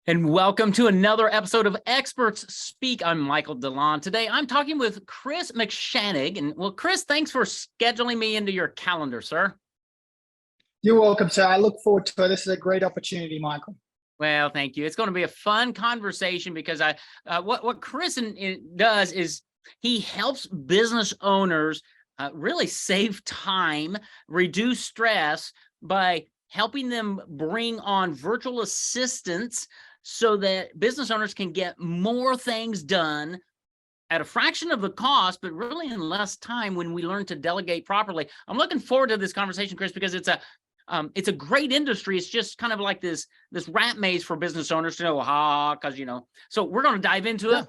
And welcome to another episode of Experts Speak. I'm Michael DeLon. Today, I'm talking with Chris McShanag. And well, Chris, thanks for scheduling me into your calendar, sir. You're welcome, sir. I look forward to it. This is a great opportunity, Michael. Well, thank you. It's going to be a fun conversation because what Chris does is he helps business owners really save time, reduce stress by helping them bring on virtual assistants so that business owners can get more things done at a fraction of the cost, but really in less time when we learn to delegate properly. I'm looking forward to this conversation, Chris, because it's a great industry. It's just kind of like this rat maze for business owners to know, because So we're going to dive into it,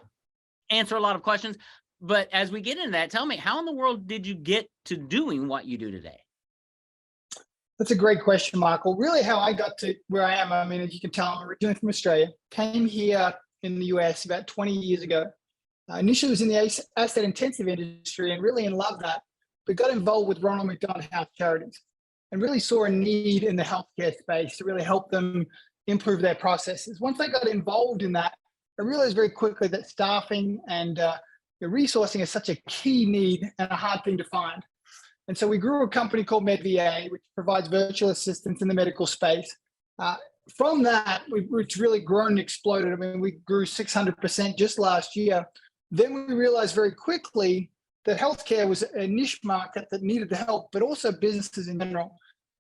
answer a lot of questions. But as we get into that, tell me, how in the world did you get to doing what you do today? That's a great question, Michael. Really how I got to where I am, I mean, as you can tell, I'm originally from Australia, came here in the US about 20 years ago. Initially was in the asset intensive industry and really in love that, but got involved with Ronald McDonald House Charities and really saw a need in the healthcare space to really help them improve their processes. Once I got involved in that, I realized very quickly that staffing and resourcing is such a key need and a hard thing to find. And so we grew a company called MedVA, which provides virtual assistants in the medical space. From that, it's really grown and exploded. I mean, we grew 600% just last year. Then we realized very quickly that healthcare was a niche market that needed the help, but also businesses in general.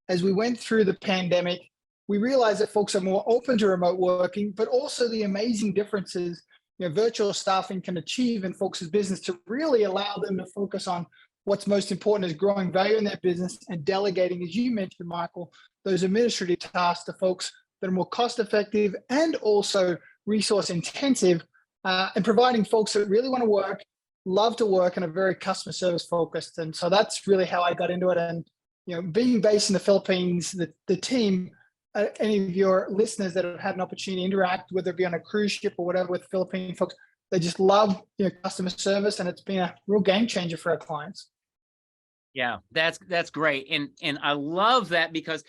As we went through the pandemic, we realized that folks are more open to remote working, but also the amazing differences virtual staffing can achieve in folks' business to really allow them to focus on what's most important is growing value in their business and delegating, as you mentioned, Michael, those administrative tasks to folks that are more cost effective and also resource intensive, and providing folks that really want to work, love to work, and are very customer service focused. And so that's really how I got into it. And being based in the Philippines, the team, any of your listeners that have had an opportunity to interact, whether it be on a cruise ship or whatever, with Philippine folks, they just love customer service, and it's been a real game changer for our clients. Yeah, that's great. And I love that because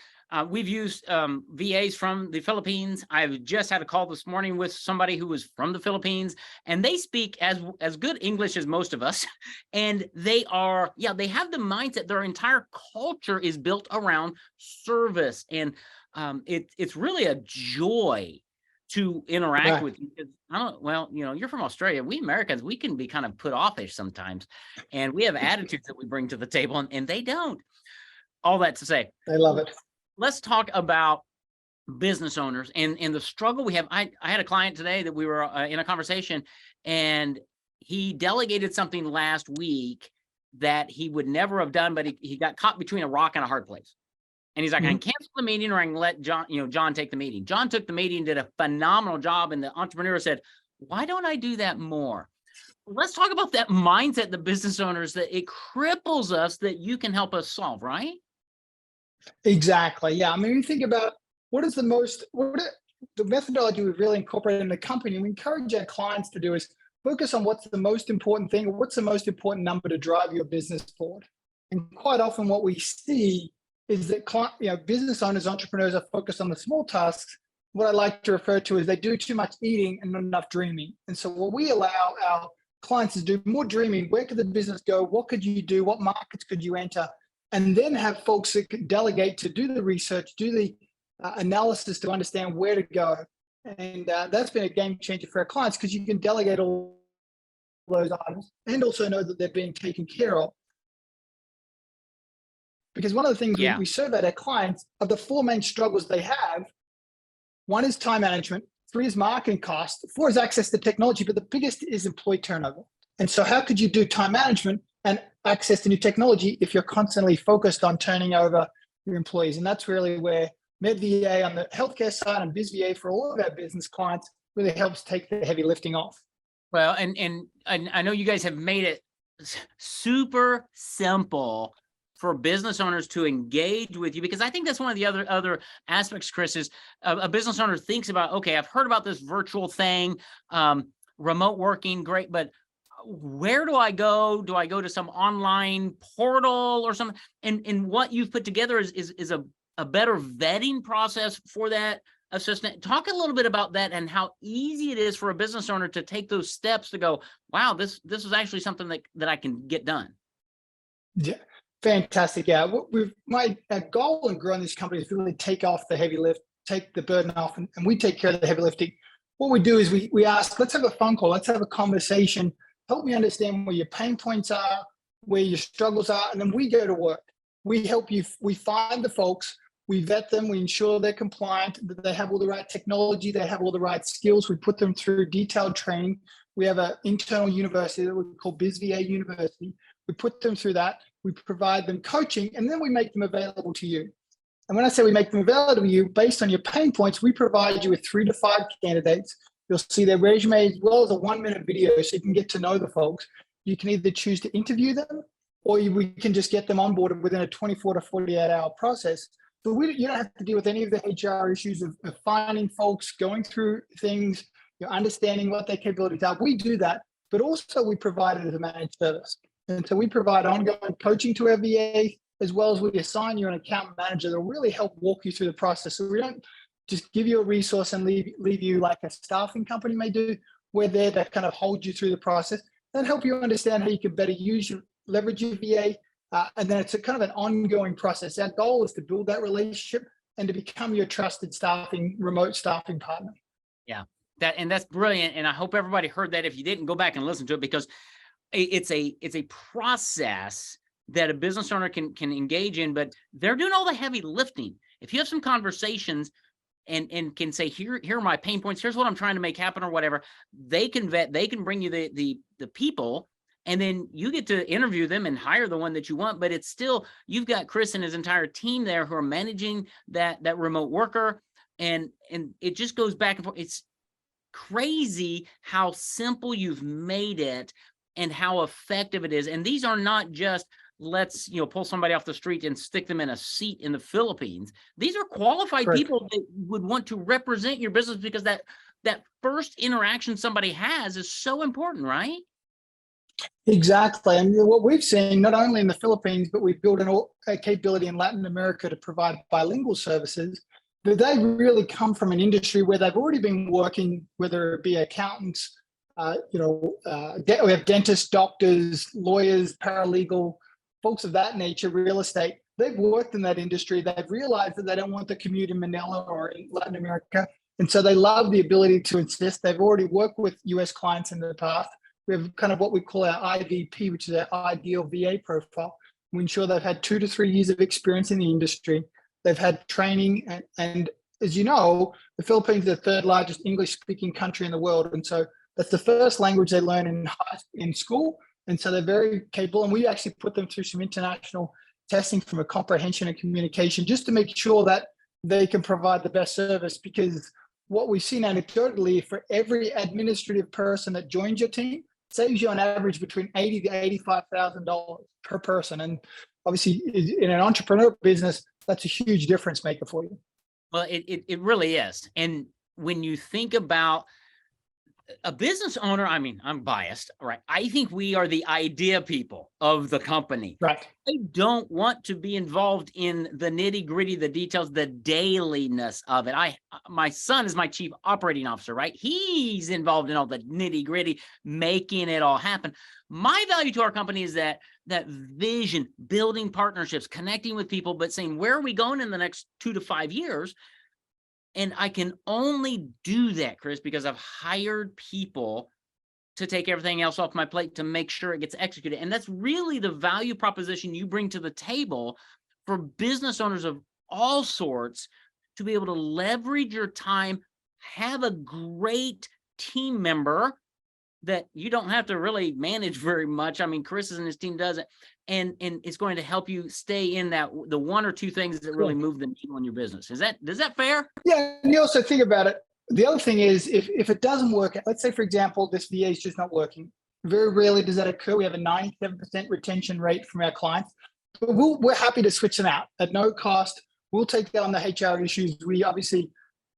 we've used VAs from the Philippines. I've just had a call this morning with somebody who was from the Philippines, and they speak as good English as most of us. And they have the mindset, their entire culture is built around service. And it's really a joy to interact with you. You're from Australia. We Americans, we can be kind of put offish sometimes, and we have attitudes that we bring to the table, and they don't. All that to say, I love it. Let's talk about business owners and the struggle we have. I had a client today that we were in a conversation, and he delegated something last week that he would never have done, but he got caught between a rock and a hard place. And he's like, I can cancel the meeting, or I can let John take the meeting. John took the meeting, did a phenomenal job. And the entrepreneur said, why don't I do that more? Let's talk about that mindset, the business owners, that it cripples us, that you can help us solve, right? Exactly. Yeah. I mean, you think about the methodology we've really incorporated in the company, and we encourage our clients to do is focus on what's the most important thing, or what's the most important number to drive your business forward. And quite often what we see is that business owners, entrepreneurs are focused on the small tasks. What I like to refer to is they do too much eating and not enough dreaming. And so what we allow our clients is do more dreaming. Where could the business go? What could you do? What markets could you enter? And then have folks that can delegate to do the research, do the analysis to understand where to go. And that's been a game changer for our clients, because you can delegate all those items and also know that they're being taken care of. Because one of the things we surveyed our clients of the 4 main struggles they have, 1 is time management, 3 is marketing cost, 4 is access to technology, but the biggest is employee turnover. And so how could you do time management and access to new technology if you're constantly focused on turning over your employees? And that's really where MedVA on the healthcare side and BizVA for all of our business clients really helps take the heavy lifting off. Well, and I know you guys have made it super simple for business owners to engage with you, because I think that's one of the other aspects, Chris, is a business owner thinks about, okay, I've heard about this virtual thing, remote working, great, but where do I go? Do I go to some online portal or something? And what you've put together is a better vetting process for that assistant. Talk a little bit about that and how easy it is for a business owner to take those steps to go, wow, this is actually something that I can get done. Yeah, fantastic. Yeah, my goal in growing this company is really take off the heavy lift, take the burden off, and we take care of the heavy lifting. What we do is we ask, let's have a phone call, let's have a conversation, help me understand where your pain points are, where your struggles are, and then we go to work. We help you, we find the folks, we vet them, we ensure they're compliant, that they have all the right technology, they have all the right skills. We put them through detailed training. We have an internal university that we call BizVA University. We put them through that. We provide them coaching, and then we make them available to you. And when I say we make them available to you, based on your pain points, we provide you with 3 to 5 candidates. You'll see their resume as well as a 1-minute video so you can get to know the folks. You can either choose to interview them, or we can just get them onboarded within a 24 to 48-hour process. So you don't have to deal with any of the HR issues of finding folks, going through things, understanding what their capabilities are. We do that, but also we provide it as a managed service. And so we provide ongoing coaching to our VA, as well as we assign you an account manager that will really help walk you through the process. So we don't just give you a resource and leave you like a staffing company may do. We're there to kind of hold you through the process and help you understand how you can better leverage your VA. And then it's a kind of an ongoing process. Our goal is to build that relationship and to become your trusted remote staffing partner. Yeah, that's brilliant. And I hope everybody heard that. If you didn't, go back and listen to it, because it's a process that a business owner can engage in, but they're doing all the heavy lifting. If you have some conversations and can say, here are my pain points, here's what I'm trying to make happen, or whatever, they can bring you the people, and then you get to interview them and hire the one that you want. But it's still, you've got Chris and his entire team there who are managing that remote worker, and it just goes back and forth. It's crazy how simple you've made it and how effective it is. And these are not just, let's pull somebody off the street and stick them in a seat in the Philippines. These are qualified Correct. people that would want to represent your business, because that first interaction somebody has is so important, right? Exactly. And what we've seen, not only in the Philippines, but we've built a capability in Latin America to provide bilingual services, that they really come from an industry where they've already been working, whether it be accountants, we have dentists, doctors, lawyers, paralegal, folks of that nature, real estate. They've worked in that industry. They've realized that they don't want to commute in Manila or in Latin America. And so they love the ability to assist. They've already worked with US clients in the past. We have kind of what we call our IVP, which is our ideal VA profile. We ensure they've had 2 to 3 years of experience in the industry. They've had training. And as you know, the Philippines is the 3rd largest English-speaking country in the world. And so that's the first language they learn in school. And so they're very capable. And we actually put them through some international testing from a comprehension and communication, just to make sure that they can provide the best service. Because what we've seen anecdotally, for every administrative person that joins your team, saves you on average between $80,000 to $85,000 per person. And obviously in an entrepreneur business, that's a huge difference maker for you. Well, it really is. And when you think about a business owner, I mean, I'm biased, right? I think we are the idea people of the company. Right. I don't want to be involved in the nitty gritty, the details, the dailiness of it. My son is my chief operating officer, right? He's involved in all the nitty gritty, making it all happen. My value to our company is that vision, building partnerships, connecting with people, but saying, where are we going in the next 2 to 5 years? And I can only do that, Chris, because I've hired people to take everything else off my plate to make sure it gets executed. And that's really the value proposition you bring to the table for business owners of all sorts, to be able to leverage your time, have a great team member that you don't have to really manage very much. I mean, Chris and his team does it. And it's going to help you stay in the 1 or 2 things that really move the needle in your business. Is that fair? Yeah. And you also think about it. The other thing is, if it doesn't work, let's say, for example, this VA is just not working. Very rarely does that occur. We have a 97% retention rate from our clients. But we're happy to switch them out at no cost. We'll take on the HR issues. We obviously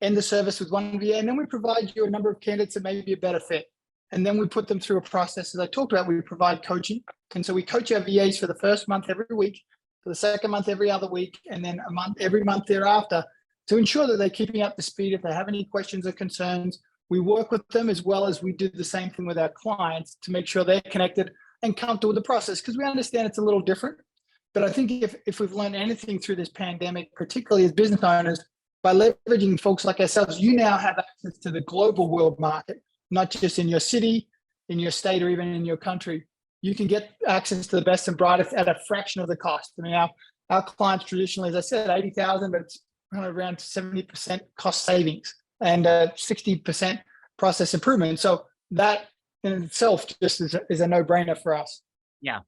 end the service with one VA, and then we provide you a number of candidates that may be a better fit. And then we put them through a process. As I talked about, we provide coaching. And so we coach our VAs for the first month every week, for the second month every other week, and then every month thereafter, to ensure that they're keeping up to speed. If they have any questions or concerns, we work with them, as well as we do the same thing with our clients to make sure they're connected and comfortable with the process, because we understand it's a little different. But I think if we've learned anything through this pandemic, particularly as business owners, by leveraging folks like ourselves, you now have access to the global world market, not just in your city, in your state, or even in your country. You can get access to the best and brightest at a fraction of the cost. I mean, our clients traditionally, as I said, 80,000, but it's around 70% cost savings and 60% process improvement. So that in itself just is a no-brainer for us. Yeah.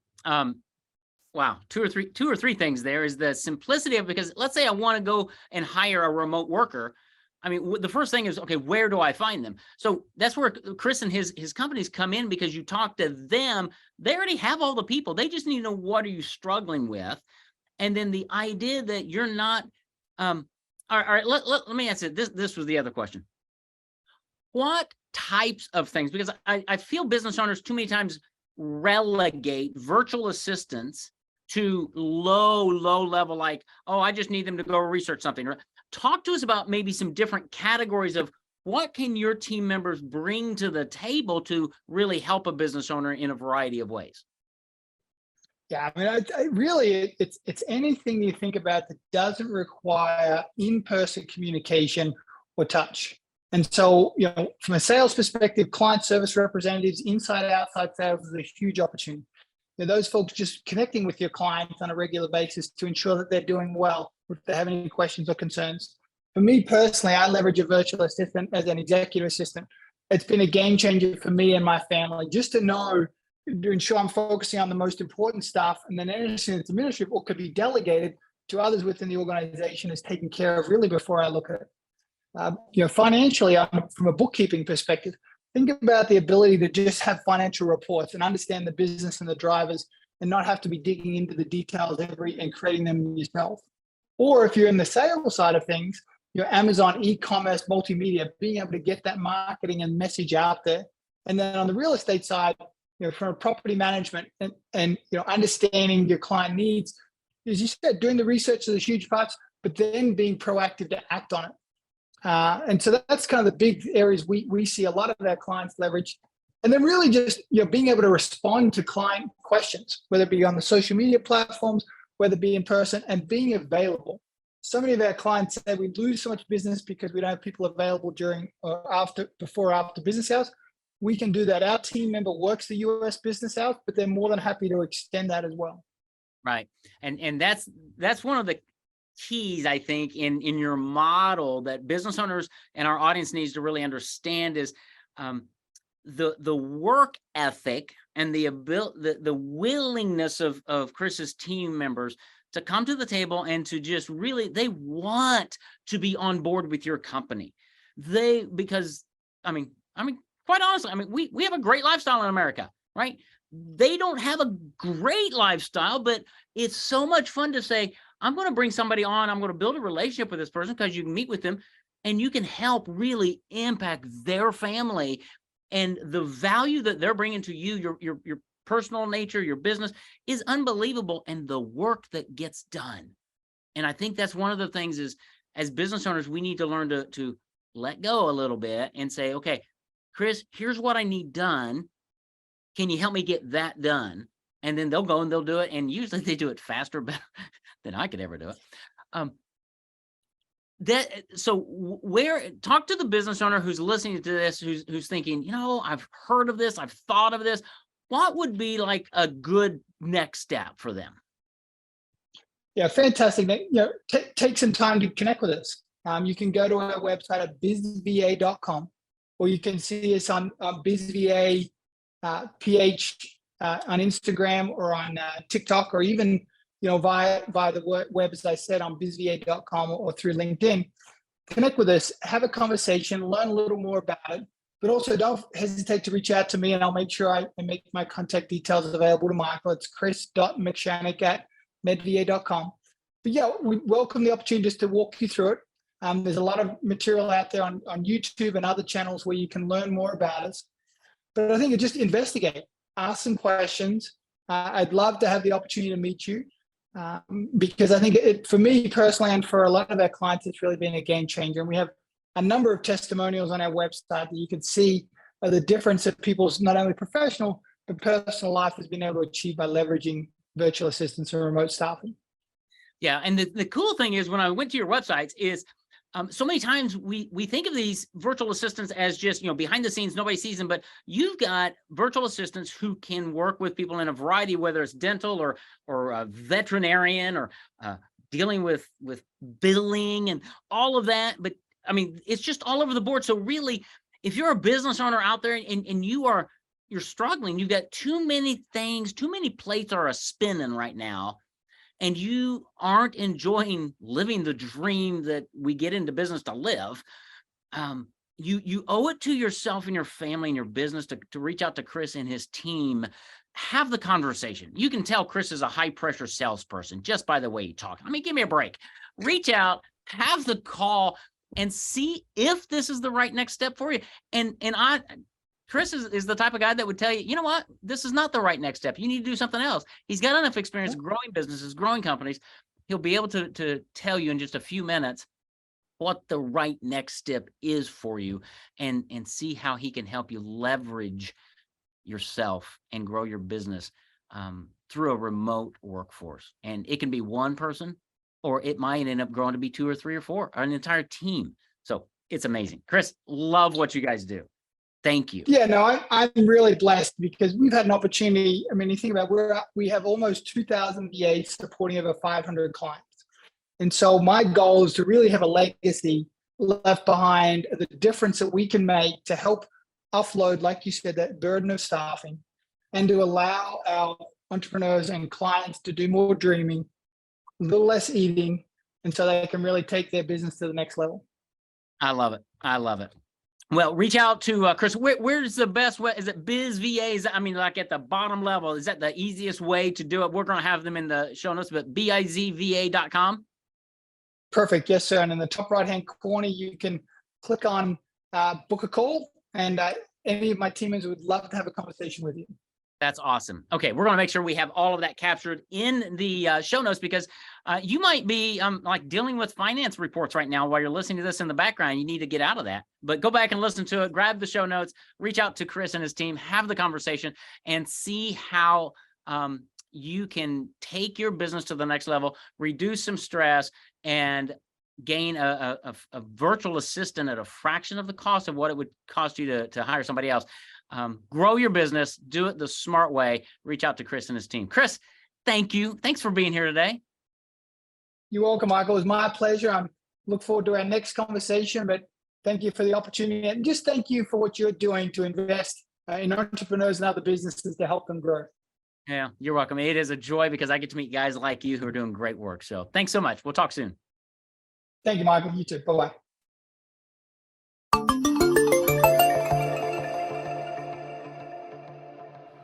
Wow. Two or three things there is the simplicity of, because let's say I want to go and hire a remote worker. I mean, the first thing is, okay, where do I find them? So that's where Chris and his companies come in, because you talk to them. They already have all the people. They just need to know, what are you struggling with? And then the idea that you're not, all right, let me answer this. This was the other question. What types of things, because I feel business owners too many times relegate virtual assistants to low level, like, oh, I just need them to go research something. Talk to us about maybe some different categories of what can your team members bring to the table to really help a business owner in a variety of ways. Yeah, I mean, I really, it's anything you think about that doesn't require in-person communication or touch. And so, from a sales perspective, client service representatives, inside, outside sales is a huge opportunity. Those folks just connecting with your clients on a regular basis to ensure that they're doing well, if they have any questions or concerns. For me personally, I leverage a virtual assistant as an executive assistant. It's been a game changer for me and my family, just to know, to ensure I'm focusing on the most important stuff, and then anything that's administrative or could be delegated to others within the organization is taken care of really before I look at it. Financially, from a bookkeeping perspective, think about the ability to just have financial reports and understand the business and the drivers, and not have to be digging into the details and creating them yourself. Or if you're in the sales side of things, Amazon e-commerce, multimedia, being able to get that marketing and message out there. And then on the real estate side, from a property management and understanding your client needs, as you said, doing the research is a huge part, but then being proactive to act on it. And so that's kind of the big areas we see a lot of our clients leverage. And then really just being able to respond to client questions, whether it be on the social media platforms, whether it be in person, and being available. So many of our clients say we lose so much business because we don't have people available during or before or after business hours. We can do that. Our team member works the US business hours, but they're more than happy to extend that as well. Right. And that's one of the keys, I think, in your model that business owners and our audience needs to really understand is the work ethic and the willingness of Chris's team members to come to the table and to just really, they want to be on board with your company. Because quite honestly, we have a great lifestyle in America, right? They don't have a great lifestyle, but it's so much fun to say, I'm going to bring somebody on, I'm going to build a relationship with this person, because you can meet with them and you can help really impact their family, and the value that they're bringing to you, your personal nature, your business is unbelievable, and the work that gets done. And I think that's one of the things is, as business owners, we need to learn to let go a little bit and say, okay, Chris, here's what I need done. Can you help me get that done? And then they'll go and they'll do it. And usually they do it faster, better than I could ever do it. Talk to the business owner who's listening to this, who's thinking, I've heard of this, I've thought of this. What would be like a good next step for them? Yeah, fantastic. Take some time to connect with us. You can go to our website at bizva.com, or you can see us on BizVA PH on Instagram or on TikTok, or even via the web, as I said, on bizva.com or through LinkedIn. Connect with us, have a conversation, learn a little more about it, but also don't hesitate to reach out to me, and I'll make sure I make my contact details available to Michael. It's chris.mcshanag@medva.com. But yeah, we welcome the opportunity just to walk you through it. There's a lot of material out there on YouTube and other channels where you can learn more about us. But I think just investigate, ask some questions. I'd love to have the opportunity to meet you. because I think for me personally and for a lot of our clients, it's really been a game changer. And we have a number of testimonials on our website that you can see the difference that people's not only professional but personal life has been able to achieve by leveraging virtual assistants and remote staffing. Yeah, and the cool thing is when I went to your websites is so many times we think of these virtual assistants as just, behind the scenes, nobody sees them, but you've got virtual assistants who can work with people in a variety, whether it's dental or a veterinarian or dealing with billing and all of that. But I mean, it's just all over the board. So really, if you're a business owner out there and you're struggling, you've got too many things, too many plates are a spinning right now, and you aren't enjoying living the dream that we get into business to live, you owe it to yourself and your family and your business to reach out to Chris and his team. Have the conversation. You can tell Chris is a high pressure salesperson just by the way he talks. I mean, give me a break. Reach out, have the call, and see if this is the right next step for you. And Chris is the type of guy that would tell you, you know what, this is not the right next step. You need to do something else. He's got enough experience growing businesses, growing companies. He'll be able to tell you in just a few minutes what the right next step is for you, and see how he can help you leverage yourself and grow your business through a remote workforce. And it can be one person, or it might end up growing to be 2 or 3 or 4, or an entire team. So it's amazing. Chris, love what you guys do. Thank you. Yeah, no, I'm really blessed because we've had an opportunity. I mean, you think about we have almost 2,000 VAs supporting over 500 clients. And so my goal is to really have a legacy left behind, the difference that we can make to help offload, like you said, that burden of staffing, and to allow our entrepreneurs and clients to do more dreaming, a little less eating, and so they can really take their business to the next level. I love it. I love it. Well, reach out to Chris. Where's the best way? Is it BizVA? Is that, I mean, like at the bottom level, is that the easiest way to do it? We're going to have them in the show notes, but bizva.com. Perfect. Yes, sir. And in the top right-hand corner, you can click on book a call, and any of my team members would love to have a conversation with you. That's awesome. Okay, we're going to make sure we have all of that captured in the show notes, because you might be like dealing with finance reports right now while you're listening to this in the background. You need to get out of that. But go back and listen to it, grab the show notes, reach out to Chris and his team, have the conversation, and see how you can take your business to the next level, reduce some stress, and gain a virtual assistant at a fraction of the cost of what it would cost you to hire somebody else. Grow your business, do it the smart way. Reach out to Chris and his team. Chris, thank you. Thanks for being here today. You're welcome, Michael. It was my pleasure. I look forward to our next conversation, but thank you for the opportunity. And just thank you for what you're doing to invest in entrepreneurs and other businesses to help them grow. Yeah, you're welcome. It is a joy because I get to meet guys like you who are doing great work. So thanks so much. We'll talk soon. Thank you, Michael. You too. Bye-bye.